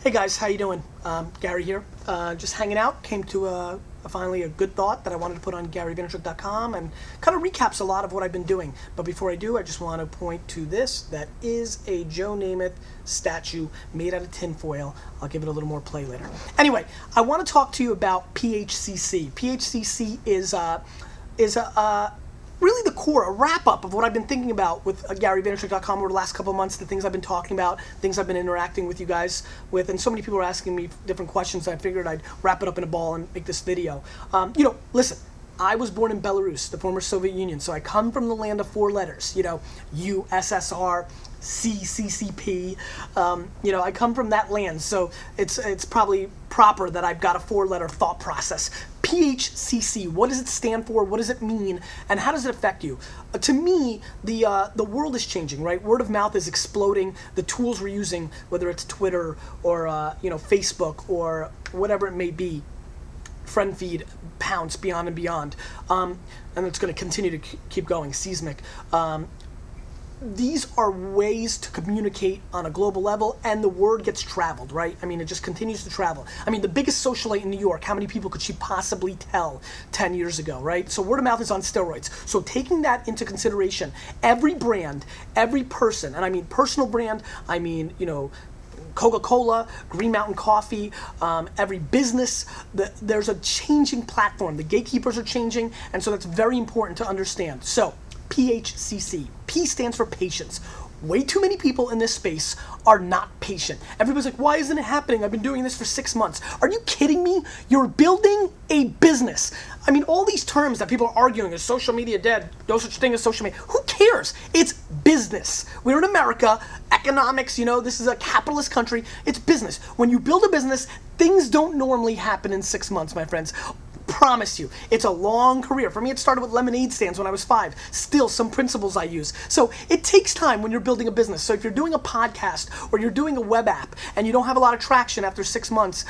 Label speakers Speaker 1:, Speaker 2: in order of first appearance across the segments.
Speaker 1: Hey guys, how you doing? Gary here. Just hanging out. Came to finally a good thought that I wanted to put on GaryVaynerchuk.com and kind of recaps a lot of what I've been doing. But before I do, I just want to point to this. That is a Joe Namath statue made out of tinfoil. I'll give it a little more play later. Anyway, I want to talk to you about Phcc. Phcc is really the core, a wrap-up of what I've been thinking about with GaryVaynerchuk.com over the last couple of months, the things I've been talking about, things I've been interacting with you guys with, and so many people are asking me different questions, I figured I'd wrap it up in a ball and make this video. Listen, I was born in Belarus, the former Soviet Union, so I come from the land of four letters, USSR, CCCP, I come from that land, so it's probably proper that I've got a four-letter thought process. Phcc, what does it stand for? What does it mean? And how does it affect you? To me, the world is changing, right? Word of mouth is exploding. The tools we're using, whether it's Twitter or Facebook or whatever it may be, friend feed, pounce, beyond and beyond, and it's going to continue to keep going, seismic. These are ways to communicate on a global level, and the word gets traveled, right? I mean, it just continues to travel. I mean, the biggest socialite in New York, how many people could she possibly tell 10 years ago, right? So word of mouth is on steroids. So taking that into consideration, every brand, every person, and I mean personal brand, I mean, Coca-Cola, Green Mountain Coffee, every business, there's a changing platform. The gatekeepers are changing, and so that's very important to understand. So, Phcc. P stands for patience. Way too many people in this space are not patient. Everybody's like, why isn't it happening? I've been doing this for 6 months. Are you kidding me? You're building a business. I mean, all these terms that people are arguing, is social media dead? No such thing as social media. Who cares? It's business. We're in America, economics, this is a capitalist country. It's business. When you build a business, things don't normally happen in 6 months, my friends. Promise you, it's a long career. For me, it started with lemonade stands when I was 5. Still, some principles I use. So it takes time when you're building a business. So if you're doing a podcast or you're doing a web app and you don't have a lot of traction after 6 months,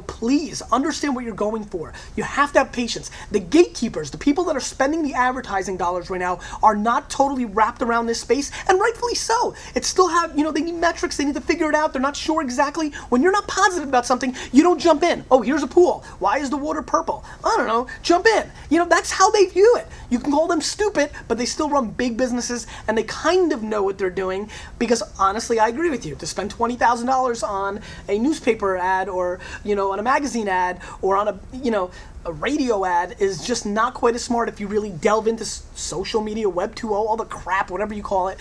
Speaker 1: please understand what you're going for. You have to have patience. The gatekeepers, the people that are spending the advertising dollars right now, are not totally wrapped around this space, and rightfully so. It still have, they need metrics. They need to figure it out. They're not sure exactly. When you're not positive about something, you don't jump in. Oh, here's a pool. Why is the water purple? I don't know, jump in. That's how they view it. You can call them stupid, but they still run big businesses, and they kind of know what they're doing, because honestly, I agree with you. To spend $20,000 on a newspaper ad or, on a magazine ad or on a radio ad is just not quite as smart if you really delve into social media, Web 2.0, all the crap, whatever you call it.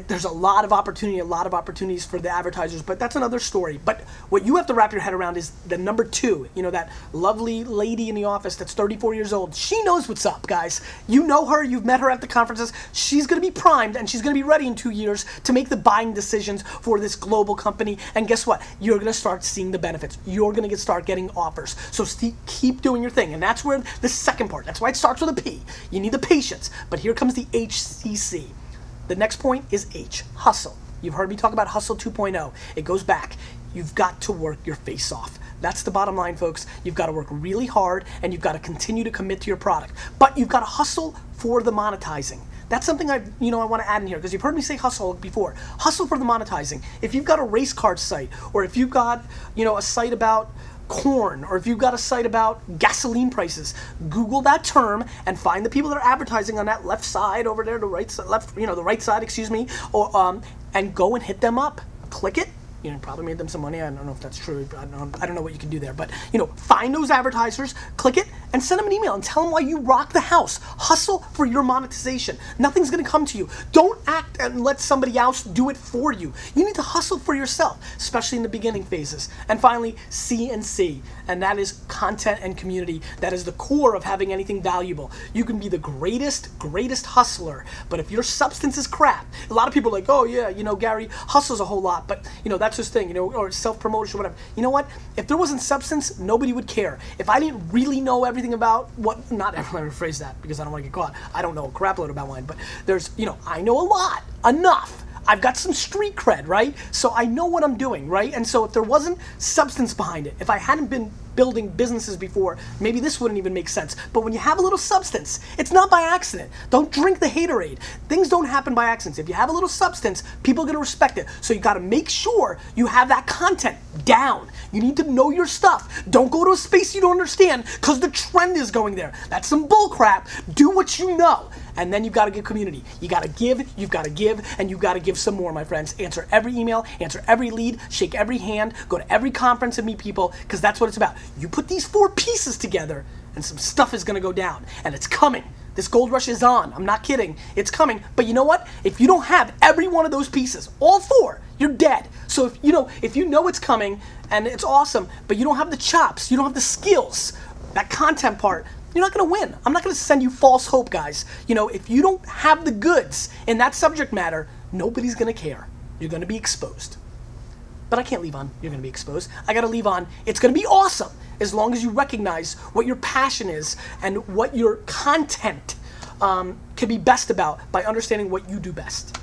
Speaker 1: There's a lot of opportunities for the advertisers, but that's another story. But what you have to wrap your head around is the number 2, that lovely lady in the office that's 34 years old. She knows what's up, guys. You know her, you've met her at the conferences. She's going to be primed, and she's going to be ready in 2 years to make the buying decisions for this global company. And guess what? You're going to start seeing the benefits. You're going to start getting offers. So keep doing your thing. And that's where the second part, that's why it starts with a P. You need the patience. But here comes the HCC. The next point is H, hustle. You've heard me talk about Hustle 2.0. It goes back. You've got to work your face off. That's the bottom line, folks. You've got to work really hard, and you've got to continue to commit to your product. But you've got to hustle for the monetizing. That's something I want to add in here, because you've heard me say hustle before. Hustle for the monetizing. If you've got a race card site, or if you've got, a site about corn, or if you've got a site about gasoline prices, Google that term and find the people that are advertising on that left side over there, the right side, the right side, excuse me, or and go and hit them up. Click it. Probably made them some money. I don't know if that's true. I don't know what you can do there. But, find those advertisers, click it, and send them an email and tell them why you rock the house. Hustle for your monetization. Nothing's going to come to you. Don't act and let somebody else do it for you. You need to hustle for yourself, especially in the beginning phases. And finally, C&C, and that is content and community. That is the core of having anything valuable. You can be the greatest hustler, but if your substance is crap, a lot of people are like, oh yeah, Gary hustles a whole lot, but that's his thing, or self-promotion, whatever. You know what? If there wasn't substance, nobody would care. If I didn't really know everything about not everyone, rephrase that because I don't want to get caught. I don't know a crap load about wine, but there's, I know a lot, enough I've got some street cred, right? So I know what I'm doing, right? And so if there wasn't substance behind it, if I hadn't been building businesses before, maybe this wouldn't even make sense. But when you have a little substance, it's not by accident. Don't drink the haterade. Things don't happen by accident. If you have a little substance, people are gonna respect it. So you gotta make sure you have that content down. You need to know your stuff. Don't go to a space you don't understand because the trend is going there. That's some bull crap. Do what you know. And then you've got to give community. You got to give, you've got to give, and you've got to give some more, my friends. Answer every email, answer every lead, shake every hand, go to every conference and meet people, because that's what it's about. You put these 4 pieces together, and some stuff is going to go down, and it's coming. This gold rush is on. I'm not kidding. It's coming. But you know what? If you don't have every one of those pieces, all 4, you're dead. So if you know it's coming and it's awesome, but you don't have the chops, you don't have the skills, that content part, you're not gonna win. I'm not gonna send you false hope, guys. If you don't have the goods in that subject matter, nobody's gonna care. You're gonna be exposed. But I can't leave on you're gonna be exposed. I gotta leave on it's gonna be awesome as long as you recognize what your passion is and what your content can be best about by understanding what you do best.